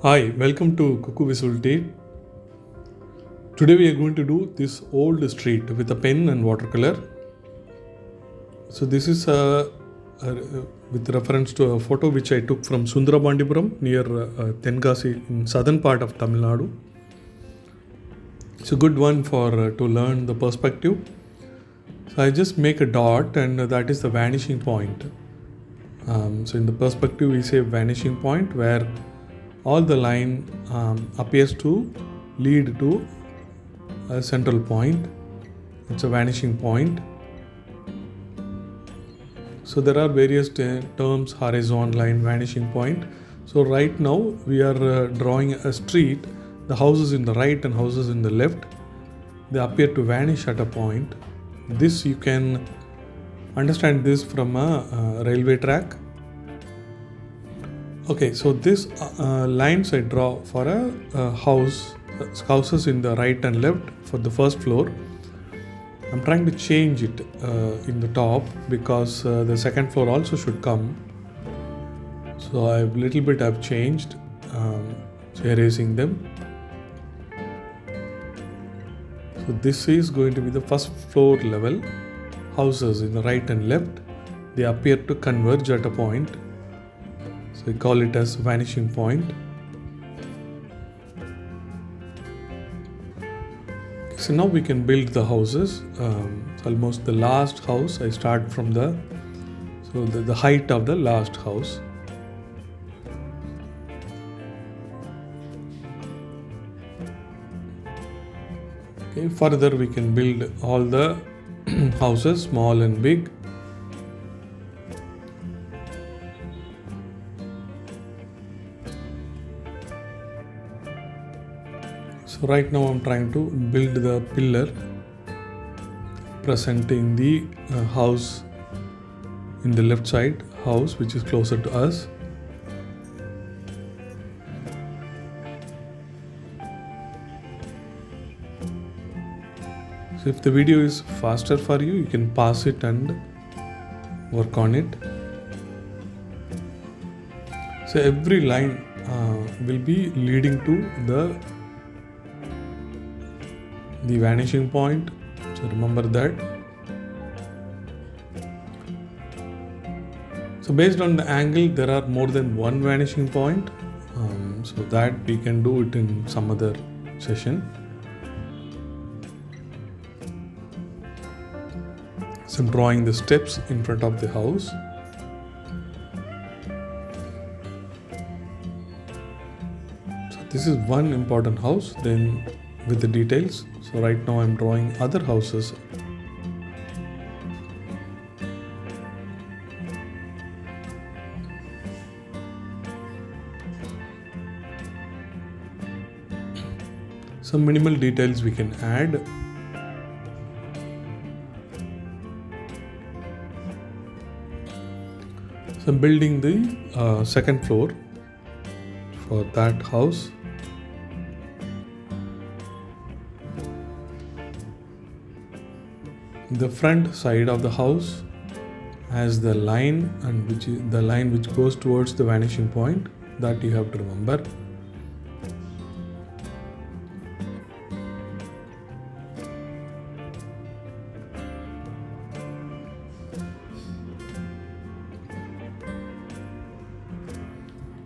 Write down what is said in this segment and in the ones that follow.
Hi, welcome to Cuckoo Visibility. Today we are going to do this old street with a pen and watercolor. So this is with reference to a photo which I took from Sundrapandiyapuram near Tenkasi in southern part of Tamilnadu. It's a good one for to learn the perspective. So I just make a dot and that is the vanishing point. So in the perspective we say vanishing point where all the line appears to lead to a central point. It's a vanishing point. So there are various terms: horizon line, vanishing point. So right now we are drawing a street. The houses in the right and houses in the left, they appear to vanish at a point. This you can understand this from a railway track. Okay, so this lines I draw for a houses in the right and left for the first floor. I'm trying to change it in the top because the second floor also should come. So I've changed, so erasing them. So this is going to be the first floor level. Houses in the right and left, they appear to converge at a point. So we call it as vanishing point. So now we can build the houses. It's almost the last house. I start from the height of the last house. Okay, further we can build all the houses, small and big. So right now I'm trying to build the pillar presenting the house in the left side, house which is closer to us. So if the video is faster for you, you can pause it and work on it. So every line will be leading to the vanishing point. So remember that. So based on the angle, there are more than one vanishing point. So that we can do it in some other session. So I'm drawing the steps in front of the house. So this is one important house, then with the details. So right now I'm drawing other houses. Some minimal details we can add. So I'm building the second floor for that house. The front side of the house has the line and which is the line which goes towards the vanishing point, that you have to remember.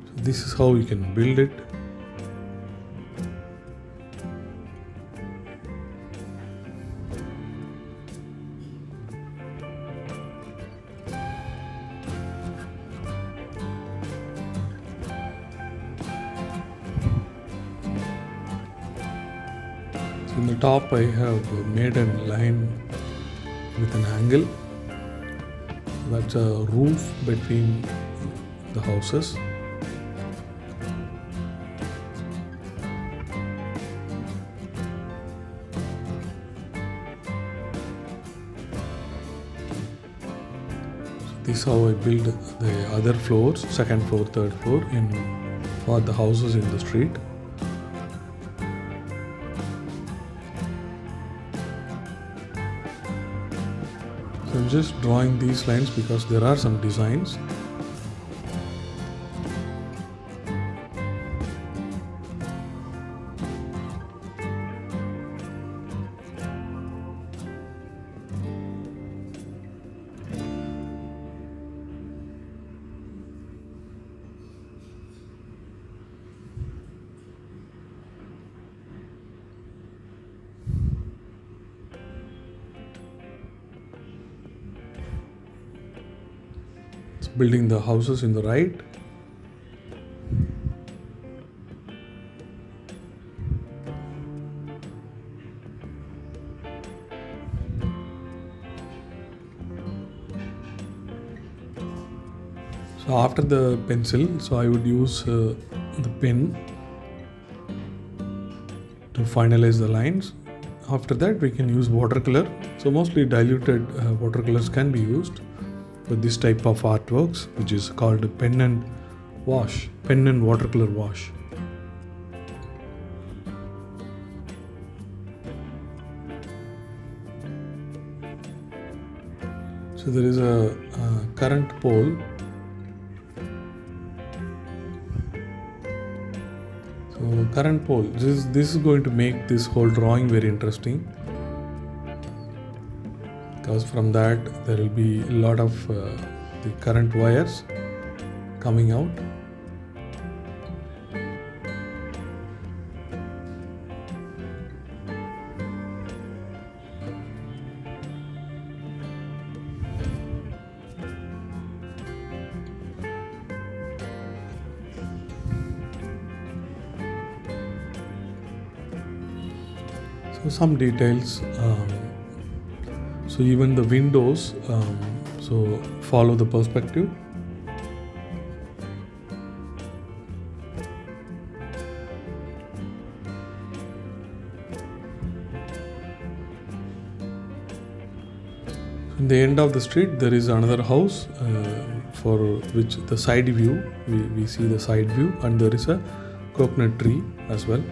So this is how you can build it. In the top I have made a line with an angle. That's a roof between the houses. So this is how I build the other floors, second floor, third floor for the houses in the street. So I'm just drawing these lines because there are some designs. building the houses in the right. So after the pencil, so I would use the pen to finalize the lines. After that we can use watercolor. So mostly diluted watercolors can be used for this type of artworks, which is called pen and watercolor wash. So there is a current pole. So current pole, this is going to make this whole drawing very interesting, because from that there will be a lot of the current wires coming out. So some details, so even the windows, so follow the perspective. In the end of the street there is another house for which the side view, we see the side view, and there is a coconut tree as well.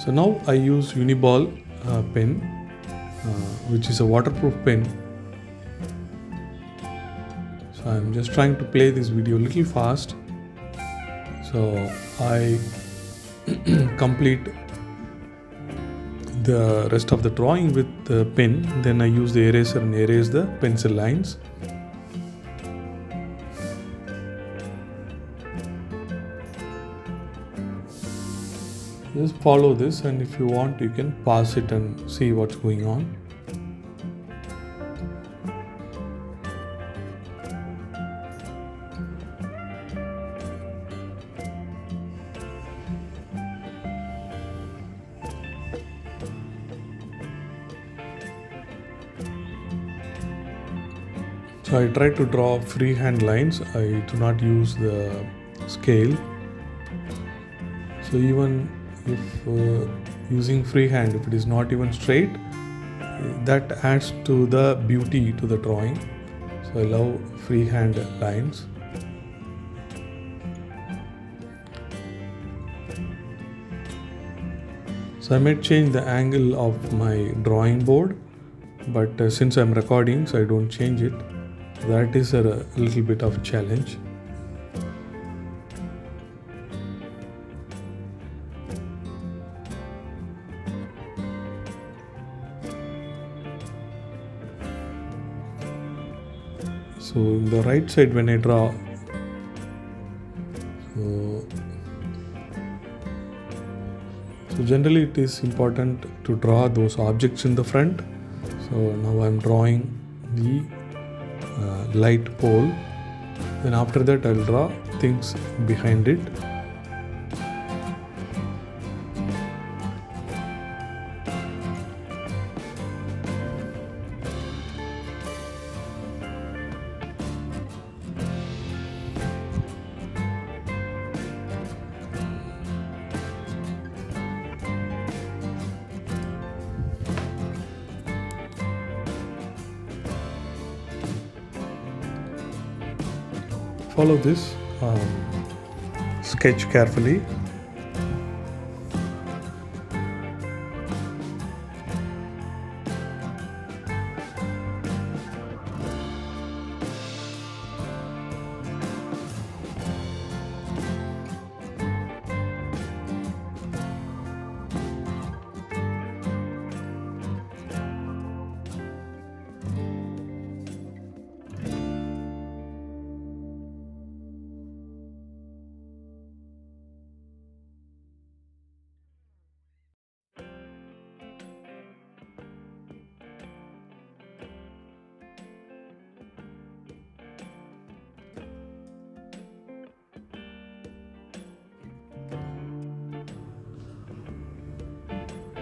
So now I use Uniball pen, which is a waterproof pen. So I'm just trying to play this video a little fast. So I complete the rest of the drawing with the pen, then I use the eraser and erase the pencil lines. Just follow this, and if you want you can pause it and see what's going on. So I try to draw freehand lines. I do not use the scale. So even if using freehand, if it is not even straight, that adds to the beauty to the drawing. So I love freehand lines. So I might change the angle of my drawing board, but since I'm recording, so I don't change it. That is a little bit of challenge. So in the right side when I draw, so generally it is important to draw those objects in the front. So now I'm drawing the light pole, then after that I'll draw things behind it. Follow this sketch carefully.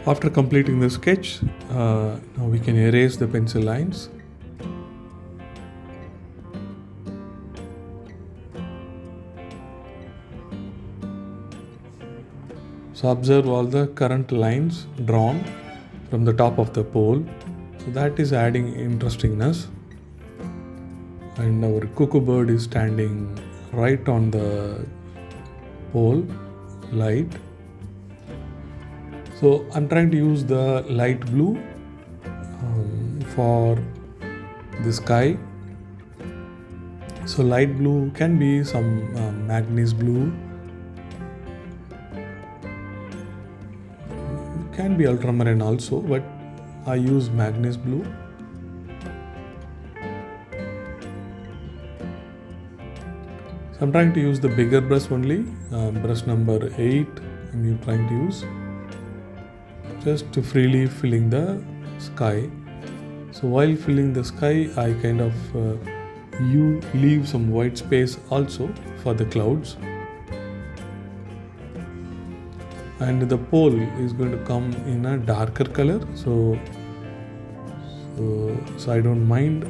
After completing the sketch, now we can erase the pencil lines. So observe all the current lines drawn from the top of the pole. So that is adding interestingness. And our cuckoo bird is standing right on the pole light. So I'm trying to use the light blue for the sky. So light blue can be some manganese blue, can be ultramarine also, but I use manganese blue. So I'm trying to use the bigger brush only, brush number 8 I'm trying to use, just to freely filling the sky. So while filling the sky, I kind of you leave some white space also for the clouds. And the pole is going to come in a darker color, so I don't mind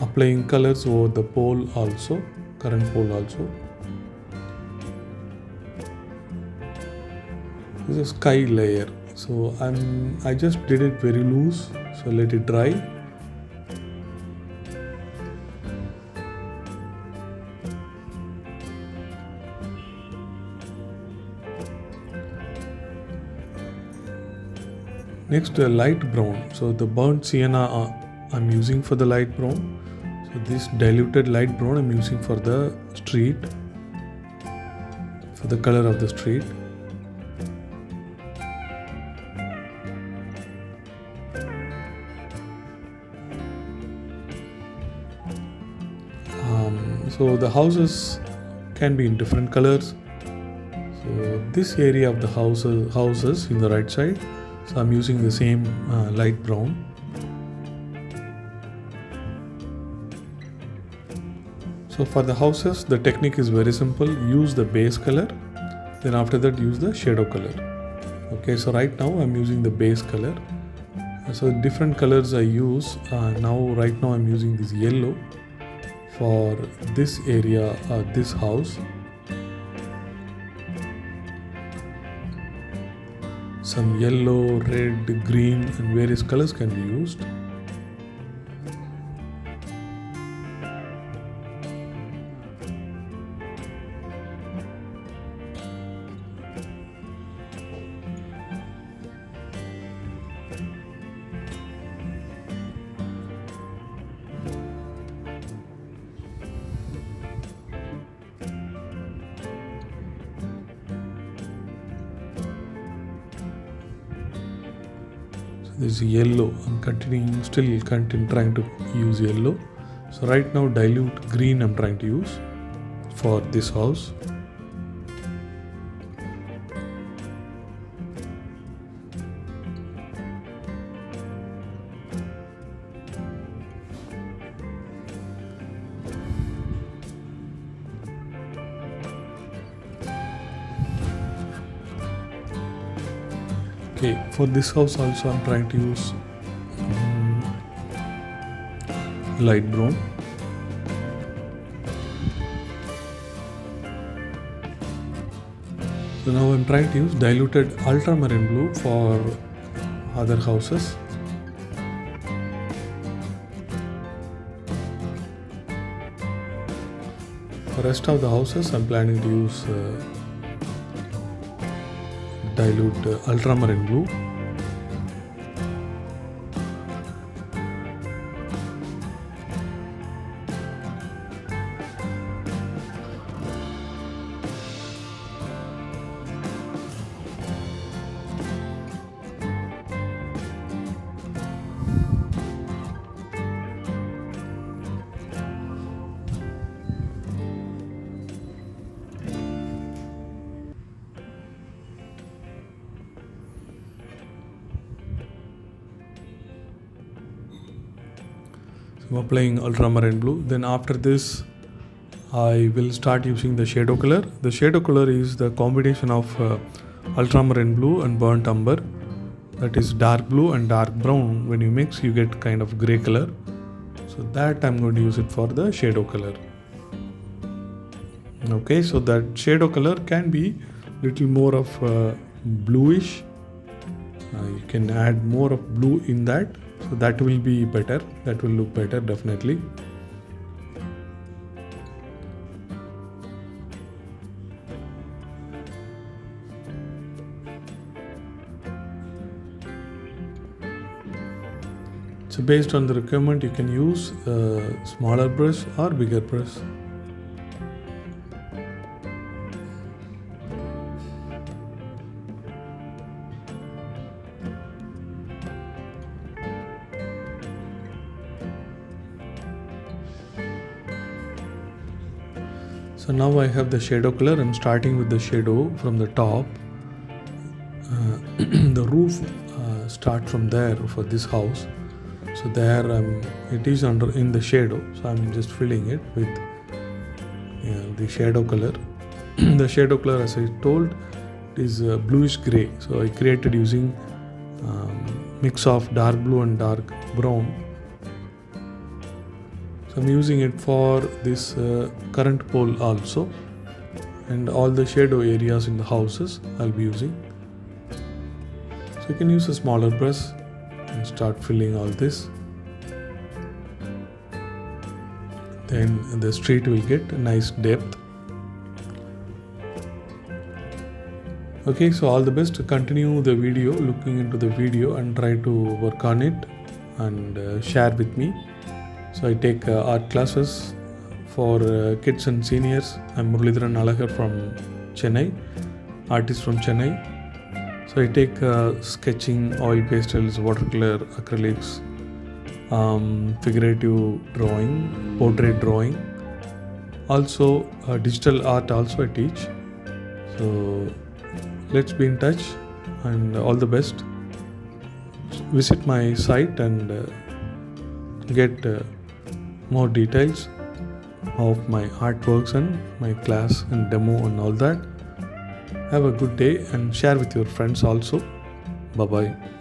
applying colors over the pole also, current pole also. This is a sky layer, so I just did it very loose, so let it dry. Next, light brown. So the burnt sienna I'm using for the light brown. So this diluted light brown I'm using for the street, for the color of the street. So the houses can be in different colors. So this area of the houses in the right side, so I'm using the same light brown. So for the houses, the technique is very simple. Use the base color, then after that use the shadow color. Okay, so right now I'm using the base color. So different colors I use. Right now I'm using this yellow for this area, this house. Some yellow, red, green and various colors can be used. This is yellow. I'm still trying to use yellow. So right now dilute green I'm trying to use for this house. Okay, for this house also I'm trying to use light brown. So now I'm trying to use diluted ultramarine blue for other houses. For rest of the houses I'm planning to use dilute ultramarine blue. I'm applying ultramarine blue. Then after this I will start using the shadow color. The shadow color is the combination of ultramarine blue and burnt umber. That is dark blue and dark brown. When you mix, you get kind of grey color. So that I'm going to use it for the shadow color. Okay, so that shadow color can be little more of bluish. You can add more of blue in that, so that will be better. That will look better definitely. So based on the requirement, you can use a smaller brush or bigger brush. So now I have the shadow color. I'm starting with the shadow from the top. The roof start from there for this house. So there it is in the shadow. So I'm just filling it with the shadow color. The shadow color, as I told, is bluish gray. So I created using mix of dark blue and dark brown. So I'm using it for this current pole also, and all the shadow areas in the houses I'll be using. So you can use a smaller brush and start filling all this. Then the street will get a nice depth. Okay, so all the best. Continue the video, looking into the video and try to work on it and share with me. So I take art classes for kids and seniors. I'm muralidharan.alagar from Chennai, artist from Chennai. So I take sketching, oil pastels, watercolor, acrylics, figurative drawing, portrait drawing. Also digital art also I teach. So let's be in touch and all the best. Visit my site and get more details of my artworks and my class and demo and all that. Have a good day and share with your friends also. Bye bye.